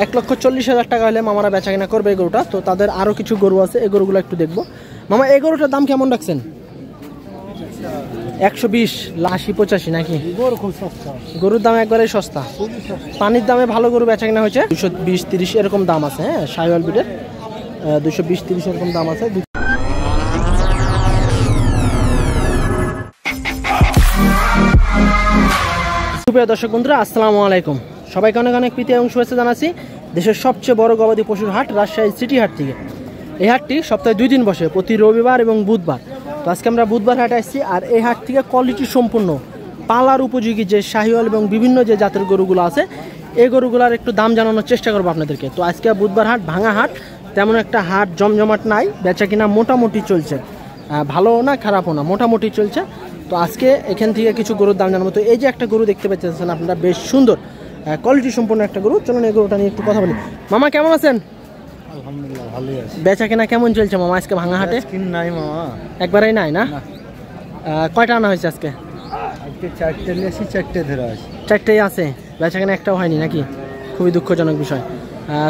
1,40,000 টাকা হলে মামারা বেচা কিনা করবে এই গরুটা। তো তাদের আরও কিছু গরু আছে, এই গরুগুলো একটু দেখবো। মামা এই গরুটার দাম কেমন রাখছেন? 120, 80-85 নাকি? গরুর দাম একবারে সস্তা, পানির দামে ভালো গরু বেচা কিনা হয়েছে। 220-30 এরকম দাম আছে। হ্যাঁ, শাহিওয়াল ব্রিডের 220-30 এরকম দাম আছে। সুপ্রিয় দর্শক বন্ধুরা, আসসালামু আলাইকুম। সবাইকে অনেক অনেক প্রীতি এবং শুভেচ্ছা জানাচ্ছি দেশের সবচেয়ে বড় গবাদি পশুর হাট রাজশাহী সিটি হাট থেকে। এই হাটটি সপ্তাহে 2 দিন বসে, প্রতি রবিবার এবং বুধবার। তো আজকে আমরা বুধবার হাটে আসছি। আর এই হাট থেকে কোয়ালিটি সম্পূর্ণ পালার উপযোগী যে শাহিওয়াল এবং বিভিন্ন যে জাতের গরুগুলো আছে, এই গরুগুলোর একটু দাম জানানোর চেষ্টা করবো আপনাদেরকে। তো আজকে বুধবার হাট, ভাঙা হাট, তেমন একটা হাট জমজমাট নাই, বেচা কিনা মোটামুটি চলছে, ভালো না খারাপও না, মোটামুটি চলছে। তো আজকে এখান থেকে কিছু গরুর দাম জানাবো। তো এই যে একটা গরু দেখতে পাচ্ছেন আপনারা, বেশ সুন্দর কোয়ালিটি সম্পন্ন একটা গরু। চলুন এই গরুটা নিয়ে একটু কথা বলি। মামা কেমন আছেন? আলহামদুলিল্লাহ ভালোই আছে। বেচা কিনা কেমন চলছে মামা আজকে ভাঙা হাটে? নাই মামা, একবারেই নাই না? কয়টা আনা হয়েছে আজকে? আজকে 4টে নিয়েছি, 4টে ধরে আছে। 4টেই আছে, বেচা কিনা একটাও হয়নি নাকি? খুবই দুঃখজনক বিষয়।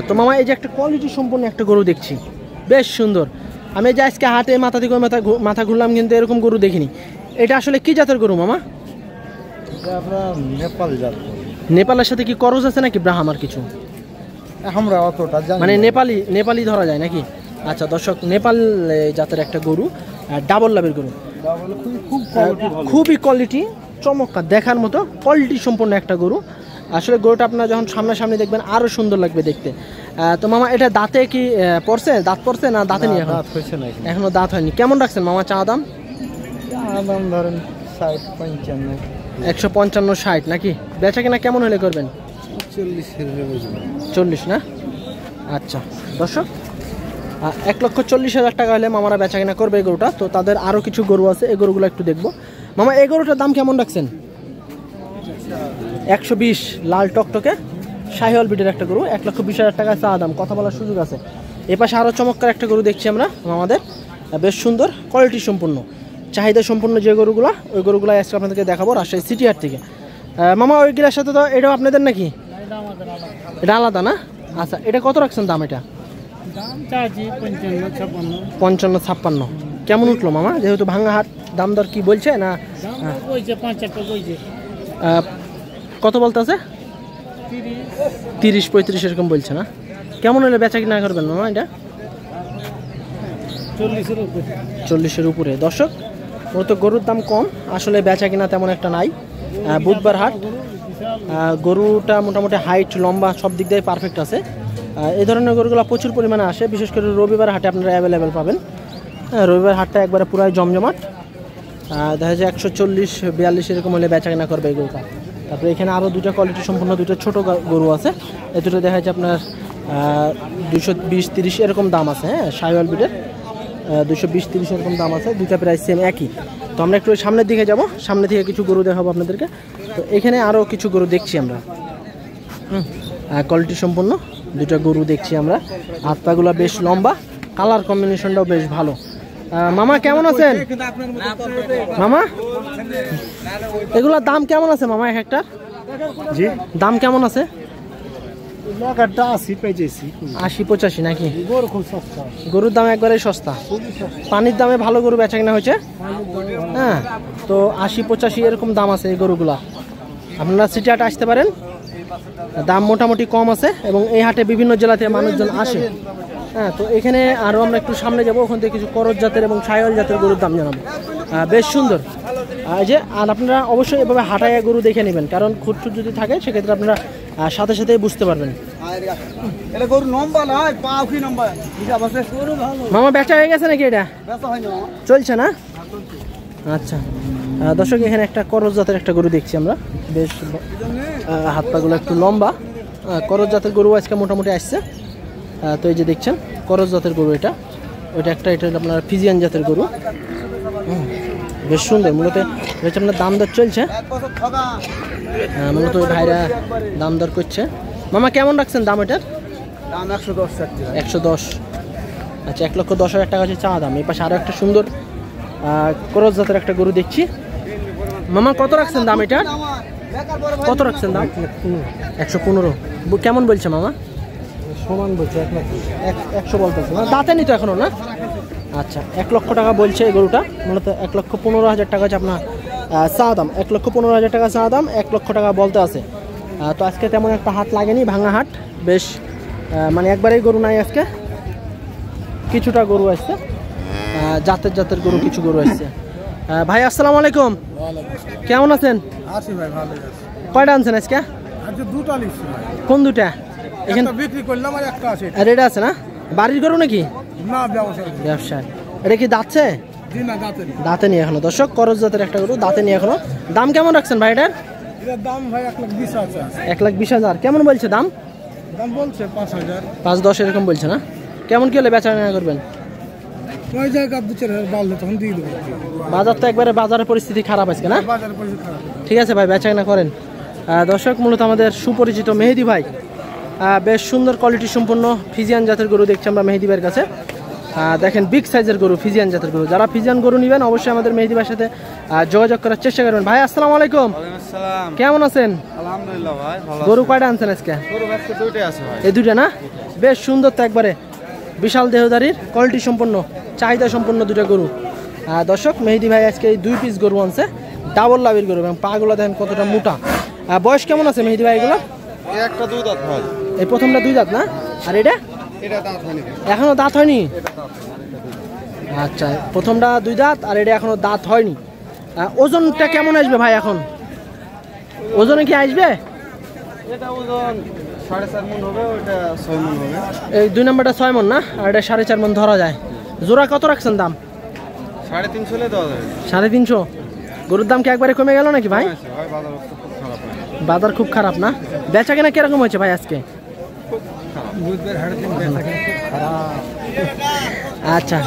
তো মামা এই যে একটা কোয়ালিটি সম্পন্ন একটা গরু দেখছি, বেশ সুন্দর। আমি যে আজকে হাটে মাথা থেকে মাথা ঘুরলাম, কিন্তু এরকম গরু দেখিনি। এটা আসলে কি জাতের গরু মামা? এটা আমরা নেপাল জাত। নেপালের সাথে কি করজ আছে নাকি ব্রাহ্মার কিছু? আমরা অতটা জানি মানে নেপালি ধরা যায় নাকি? আচ্ছা দর্শক, নেপাল জাতের একটা গরু, ডাবল লাভের গরু, খুবই কোয়ালিটি চমৎকার, দেখার মতো কোয়ালিটি সম্পন্ন একটা গরু। আসলে গরুটা আপনারা যখন সামনাসামনি দেখবেন আরও সুন্দর লাগবে দেখতে। তো মামা এটা দাঁতে কি পড়ছে? দাঁত পড়ছে না দাঁতে নিয়ে? দাঁত হয়েছে না, এখনো দাঁত হয়নি। কেমন রাখছেন মামা চা দাম? দাম ধরেন 60-55, 155-60 নাকি? বেচা কিনা কেমন হলে করবেন? 40 না? আচ্ছা দর্শক, 1,40,000 টাকা হলে মামারা বেচা কিনা করবে এই গরুটা। তো তাদের আরও কিছু গরু আছে, এই গরুগুলো একটু দেখবো। মামা এই গরুটার দাম কেমন রাখছেন? 120, লাল টকটকে শাহিওয়াল ব্রিডের একটা গরু, 1,20,000 টাকা চা দাম, কথা বলার সুযোগ আছে। এ পাশে আরও চমৎকার একটা গরু দেখছি আমরা আমাদের, বেশ সুন্দর কোয়ালিটি সম্পূর্ণ, চাহিদা সম্পূর্ণ যে গরুগুলো, ওই গরুগুলো আজকে আপনাদেরকে দেখাবো রাজশাহী সিটি হাট থেকে। মামা ওইগুলোর সাথে তো এটাও আপনাদের নাকি? এটা আলাদা না? আচ্ছা, এটা কত রাখছেন দাম? এটা 55-56। কেমন উঠলো মামা? যেহেতু ভাঙা হাট, দাম দর কি বলছে না? কত বলতে আছে? 30-35 এরকম বলছে না? কেমন হলে বেচা কিনা করবেন মামা এটা? 40-এর উপরে। দর্শক, ওর তো গরুর দাম কম, আসলে বেচা কিনা তেমন একটা নাই। বুধবার হাট, গরুটা মোটামুটি হাইট লম্বা সব দিক দিয়ে পারফেক্ট আছে। এই ধরনের গরুগুলো প্রচুর পরিমাণে আসে, বিশেষ করে রবিবার হাটে আপনারা অ্যাভেলেবেল পাবেন। রবিবার হাটটা একবারে পুরাই জমজমাট। দেখা যায় 140-42 এরকম হলে বেচা কিনা করবে এই গরুটা। তারপরে এখানে আরও দুটো কোয়ালিটি সম্পূর্ণ দুটো ছোটো গরু আছে, এই দুটো দেখা যাচ্ছে আপনার 220-30 এরকম দাম আছে। হ্যাঁ, শাহিওয়াল ব্রিডের 220-30 এরকম দাম আছে, দুইটা প্রাইস সেম একই। তো আমরা একটু সামনের দিকে যাব, সামনে থেকে কিছু গরু দেখাবো আপনাদেরকে। তো এখানে আরও কিছু গরু দেখছি আমরা, কোয়ালিটি সম্পন্ন দুটো গরু দেখছি আমরা। হাত পাগুলো বেশ লম্বা, কালার কম্বিনেশনটাও বেশ ভালো। মামা কেমন আছেন? মামা এগুলোর দাম কেমন আছে মামা এক একটা? জি, দাম কেমন আছে? 80-85 নাকি? গরুর দাম একবারে সস্তা, পানির দামে ভালো গরু বেচা কিনা হয়েছে। হ্যাঁ, তো 80-85 এরকম দাম আছে এই গরুগুলা। আপনারা সিটি হাটে আসতে পারেন, দাম মোটামুটি কম আছে এবং এই হাটে বিভিন্ন জেলা থেকে মানুষজন আসে। হ্যাঁ, তো এখানে আরও আমরা একটু সামনে যাব, ওখান থেকে কিছু করজ জাতের এবং শাহিওয়াল জাতের গরুর দাম জানাবো। বেশ সুন্দর যে। আর আপনারা অবশ্যই এভাবে হাটায় গরু দেখে নেবেন, কারণ খুঁটছুট যদি থাকে সেক্ষেত্রে আপনারা সাথে সাথেই বুঝতে পারবেন। মামা বেচা হয়ে গেছে নাকি? এটা চলছে না? আচ্ছা দর্শক, এখানে একটা করজ জাতের একটা গরু দেখছি আমরা, বেশ হাত পাগুলো একটু লম্বা, করজ জাতের গরু আজকে মোটামুটি আসছে। তো এই যে দেখছেন করজ জাতের গরু, এটা এটা আপনার ফিজিয়ান জাতের গরু, বেশ সুন্দর। মূলত আপনার দাম দর চলছে, মূলত ভাইরা দাম দর করছে। মামা কেমন রাখছেন দাম এটার? 110। আচ্ছা, 1,10,000 টাকা হচ্ছে চা দাম। এই পাশে আরও একটা সুন্দর করজ জাতের একটা গরু দেখছি। মামা কত রাখছেন দাম এটার? কত রাখছেন দাম? 115। কেমন বলছে মামা? সমান বলছে 1 লাখ 100 বলতেছে না, দাঁতে নি তো এখনো না? আচ্ছা, 1 লক্ষ টাকা বলছে এই গরুটা। মূলত 1,15,000 টাকা হচ্ছে আপনার চা দাম। 1,15,000 টাকা চা দাম, 1 লক্ষ টাকা বলতে আছে। তো আজকে তেমন একটা হাট লাগেনি, ভাঙা হাট বেশ, মানে একবারেই গরু নাই আজকে, কিছুটা গরু আসছে, জাতের গরু কিছু গরু আসছে। ভাই আসসালামু আলাইকুম, কেমন আছেন? আছি ভাই, ভালো আছে। কয়টা আনছেন আজকে? আজ দুটো লিখছি ভাই, কোন দুটা? এখানে বিক্রি করলাম আর একটা আছে। আর এটা আছে না, বাড়ির গরু নাকি না ব্যবসায়? ব্যবসায়। এটা কি দাঁতছে? জি না, দাঁতে দাঁতে নিয়ে এখনো। দর্শক, করজ জাতের একটা গরু, দাঁতে নিয়ে এখনো। দাম কেমন রাখছেন ভাই এটার? এটার দাম ভাই 1,20,000 আছে। 1,20,000 কেমন বলছে দাম? দাম বলছে 5,000 5-10 এরকম বলছে না? কেমন কি হলে বেচা কেনা করবেন? ওই জায়গা 2-4,000 বাড়লে তখন দিয়ে দেবো। বাজার তো একবারে, বাজারের পরিস্থিতি খারাপ আজকে না? বাজারের পয়সা খারাপ। ঠিক আছে ভাই, বেচা কেনা করেন। দর্শক, মূলত আমাদের সুপরিচিত মেহেদি ভাই, বেশ সুন্দর কোয়ালিটি সম্পন্ন ফিজিয়ান জাতের গরু দেখছি আমরা মেহেদি ভাইয়ের কাছে। দেখেন, বিগ সাইজের গরু, ফিজিয়ান জাতের গরু। যারা ফিজিয়ান গরু নেবেন অবশ্যই আমাদের মেহেদি ভাইয়ের সাথে যোগাযোগ করার চেষ্টা করবেন। ভাই আসসালামু আলাইকুম, কেমন আছেন? আলহামদুলিল্লাহ ভাই, ভালো। গরু কয়টা আনছেন আজকে? গরু আজকে দুইটাই আছে ভাই। এই দুইটা না? বেশ সুন্দর তো, একবারে বিশাল দেহদারির, কোয়ালিটি সম্পন্ন, চাহিদা সম্পন্ন দুটো গরু। দর্শক, মেহেদি ভাই আজকে এই 2 পিস গরু আনছে, ডাবল লাভের গরু, এবং পাগুলো দেখেন কতটা মোটা। বয়স কেমন আছে মেহেদি ভাই এগুলো? এই একটা 2 দাঁত ভাই। এই প্রথমটা 2 দাঁত না? আর এটা এটা দাঁত হয়নি, এখনো দাঁত হয়নি? আচ্ছা, প্রথমটা 2 দাঁত আর এটা এখনো দাঁত হয়নি। ওজনটা কেমন আসবে ভাই এখন? ওজনে কি আসবে? এটা ওজন 4.5 মণ হবে, ওটা 6 মণ হবে। এই 2 নম্বরটা 6 মণ না, আর এটা 4.5 মণ ধরা যায়। জোড়া কত রাখছেন দাম? 350 হলে দেওয়া যাবে। 350? গরুর দাম কি একবারে কমে গেল নাকি ভাই? ভাই বাজার অবস্থা খুব খারাপ ভাই। বাজার খুব খারাপ না? বেচা কেনা কিরকম হয়েছে ভাই আজকে? বুধবার হাটের দিন বেচা কেনা খুব খারাপ। আচ্ছা,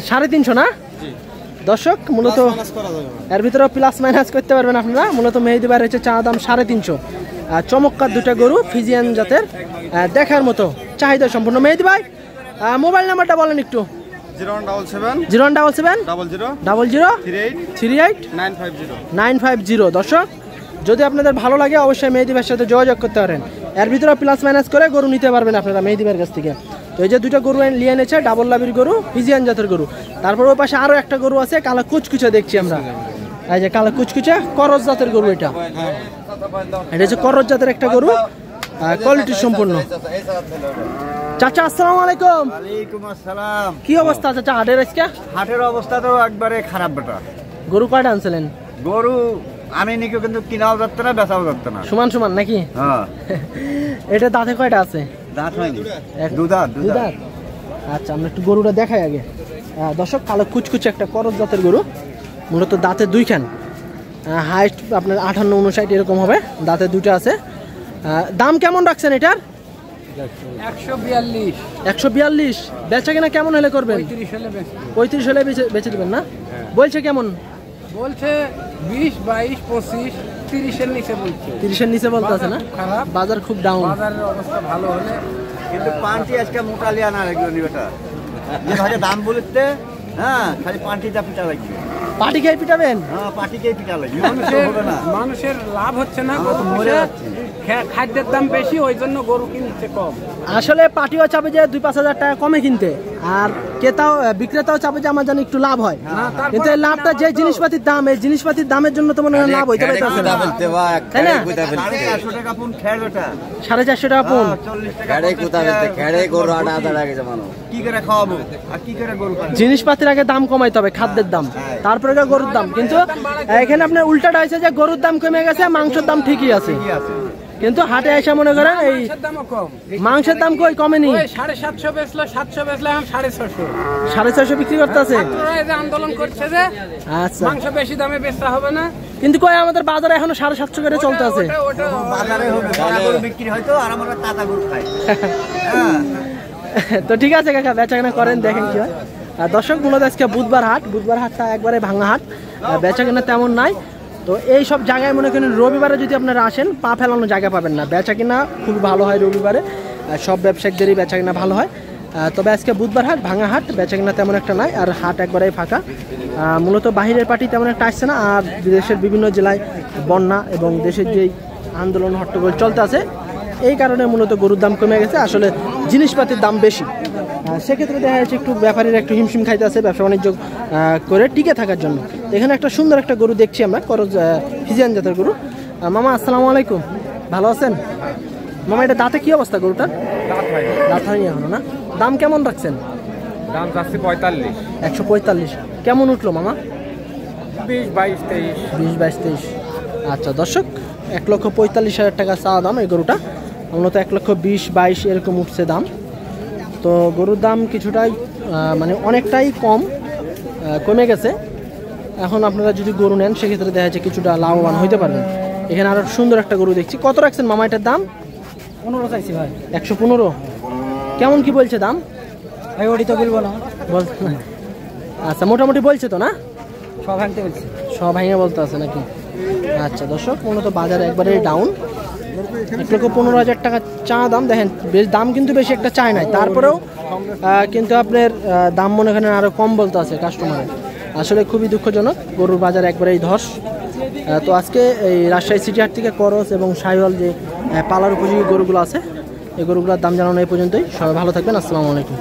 350 না? দর্শক, মূলত মাছ করা যাবে এর ভিতরে প্লাস মাইনাস করতে পারবেন আপনারা। মূলত মেহেদি ভাইয়ের হচ্ছে চা দাম 350। চমৎকার দুটা গরু, ফিজিয়ান জাতের, দেখার মতো, চাহিদা সম্পূর্ণ। মেহেদি ভাই, মোবাইল নাম্বারটা বলেন একটু। 0177 017 00 00 38 38 950। 950। দর্শক, যদি আপনাদের ভালো লাগে অবশ্যই মেহেদি ভাইয়ের সাথে যোগাযোগ করতে পারেন। এর ভিতরে প্লাস মাইনাস করে গরু নিতে পারবেন আপনারা মেহেদি ভাইয়ের কাছ থেকে। তো এই যে 2টা গরু নিয়ে এনেছে, ডাবল লাভির গরু, ফিজিয়ান জাতের গরু। তারপর ওই পাশে আরও একটা গরু আছে, কালো কুচকুচে দেখছি আমরা। এই যে কালো কুচকুচে, করজ জাতের গরু। এটা হচ্ছে করজ জাতের একটা গরু, কোয়ালিটি সম্পূর্ণ। চাচা আসসালামু আলাইকুম। ওয়ালাইকুম আসসালাম। কি অবস্থা চাচা হাটের আজকে? হাটের অবস্থা তো একবারে খারাপ বেটা। গরু কয়টা আনছিলেন? গরু আমি নিকে কিন্তু কিনাও যাচ্ছে না, বেচাও যাচ্ছে না। সমান সমান নাকি? হ্যাঁ। এটা দাঁতে কয়টা আছে? দাঁত হয়নি, 2 দাঁত। 2 দাঁত। আচ্ছা, আমরা একটু গরুটা দেখাই আগে। দর্শক, কালো কুচকুচে একটা করজ জাতের গরু, মূলত দাঁতে 2 খান, হাইট আপনার 58-59 এরকম হবে, দাঁতে 2টা আছে। দাম কেমন রাখছেন এটার? 142। 142। বেচা কেনা কেমন হলে করবেন? 35 হলে বেচে দেবেন না? বলছে কেমন? বলছে 20, 22, 25, 30 এর নিচে বলছে। 30 এর নিচে বলতে আছে না? খারাপ, বাজার খুব ডাউন। বাজারের অবস্থা ভালো হলে কিন্তু পান্টি আজকে মোটা লিয়া না লাগলো নি বেটা। যে ভাগে দাম বলতে, হ্যাঁ, খালি পান্টিটা পিটা লাগবে। পাটি খেয়ে পিটাবেন? হ্যাঁ, পাটিকেই পিটা লাগবে। মানুষের লাভ হচ্ছে না, গরু মরে পুষে, যাচ্ছে। খাদ্যের দাম বেশি, ওই জন্য গরু কিনছে কম। আসলে পাটিও চাবে যে 2-5 হাজার টাকা কমে কিনতে, আর বিক্রেতাও চাবে যে আমার যেন একটু লাভ হয়। কিন্তু এই লাভটা যে জিনিসপাতির দাম, এই জিনিসপাতির দামের জন্য তো মনে হয় লাভ হইতে পারতেছে না, তাই না? 450 টাকা পুন খেয়ে বেটা। 450 টাকা পুন। 40 টাকা কি করে খাওয়াবো আর কি করে গরু খাওয়াবো? জিনিসপাতির আগে দাম কমাইতে হবে, খাদ্যের দাম, তারপরে গরুর দাম। কিন্তু এখানে আপনার উল্টাটা হয়েছে যে গরুর দাম কমে গেছে, মাংসের দাম ঠিকই আছে। কি আছে? কিন্তু হাটে এসে মনে করেন এই মাংসের দামও কম। মাংসের দাম কই কমেনি। ওই 750 বেচলো, 700 বেচলো, এখন 650। 650 বিক্রি করতে আছে। ছাত্ররা এই যে আন্দোলন করছে যে আচ্ছা, মাংস বেশি দামে বেচতে হবে না, কিন্তু কই আমাদের বাজারে এখনো 750 করে চলতে আছে। ওটা বাজারে হবে বড় গরু বিক্রি হয়তো, আর আমরা তাজা গরু খাই। হ্যাঁ, তো ঠিক আছে কাকা, বেচাকেনা করেন, দেখেন কি হয়। দর্শক, মূলত আজকে বুধবার হাটটা একবারে ভাঙা হাট, বেচাকেনা তেমন নাই। তো এই সব জায়গায় মনে করেন রবিবারে যদি আপনারা আসেন, পা ফেলানো জায়গা পাবেন না। বেচাকেনা খুবই ভালো হয় রবিবারে, সব ব্যবসায়িকদেরই বেচাকেনা ভালো হয়। তবে আজকে বুধবার হাট, ভাঙা হাট, বেচাকেনা তেমন একটা নাই, আর হাট একবারেই ফাঁকা। মূলত বাহিরের পার্টি তেমন একটা আসছে না, আর দেশের বিভিন্ন জেলায় বন্যা এবং দেশের যেই আন্দোলন হট্টগোল চলতে আছে, এই কারণে মূলত গরুর দাম কমে গেছে, আসলে জিনিসপাতির দাম বেশি। সেক্ষেত্রে দেখা যাচ্ছে একটু ব্যাপারীরা একটু হিমশিম খাইতে আছে ব্যবসা বাণিজ্য করে টিকে থাকার জন্য। এখানে একটা সুন্দর একটা গরু দেখছি আমরা, করজ ফিজিয়ান জাতের গরু। মামা আসসালামু আলাইকুম, ভালো আছেন? মামা এটা দাঁতে কি অবস্থা গরুটার? দাঁত হয়নি এখনো না? দাম কেমন রাখছেন? দাম যাচ্ছে 45, 145। কেমন উঠলো মামা? 20, 22, 23। 20, 22, 23। আচ্ছা দর্শক, 1,45,000 টাকা চাওয়া দাম এই গরুটা, মূলত 1,20,000, 22 এরকম উঠছে দাম। তো গরুর দাম কিছুটাই মানে অনেকটাই কমে গেছে। এখন আপনারা যদি গরু নেন সেক্ষেত্রে দেখা যাচ্ছে কিছুটা লাভবান হইতে পারবেন। এখানে আরো সুন্দর একটা গরু দেখছি। কত রাখছেন মামা এটার দাম? 15 চাইছি ভাই। 115। কেমন কি বলছে দাম? ভাই ওটি তো বলবো না, বলছে না। আচ্ছা মোটামুটি বলছে তো না? সব ভাঙতে বলছি। সব ভেঙে বলতে আছে নাকি? আচ্ছা দর্শক, মূলত বাজারে একবারে ডাউন। 1,15,000 টাকা চা দাম। দেখেন বেশ দাম কিন্তু বেশি একটা চায় নাই, তারপরেও কিন্তু আপনার দাম মনে করেন আরও কম বলতে আছে কাস্টমারের। আসলে খুবই দুঃখজনক, গরুর বাজার একবারেই ধস। তো আজকে এই রাজশাহী সিটি হাট থেকে করস এবং সাইওয়াল যে পালার উপযোগী গরুগুলো আছে এই গরুগুলোর দাম জানানো এই পর্যন্তই। সবাই ভালো থাকবেন, আসসালামু আলাইকুম।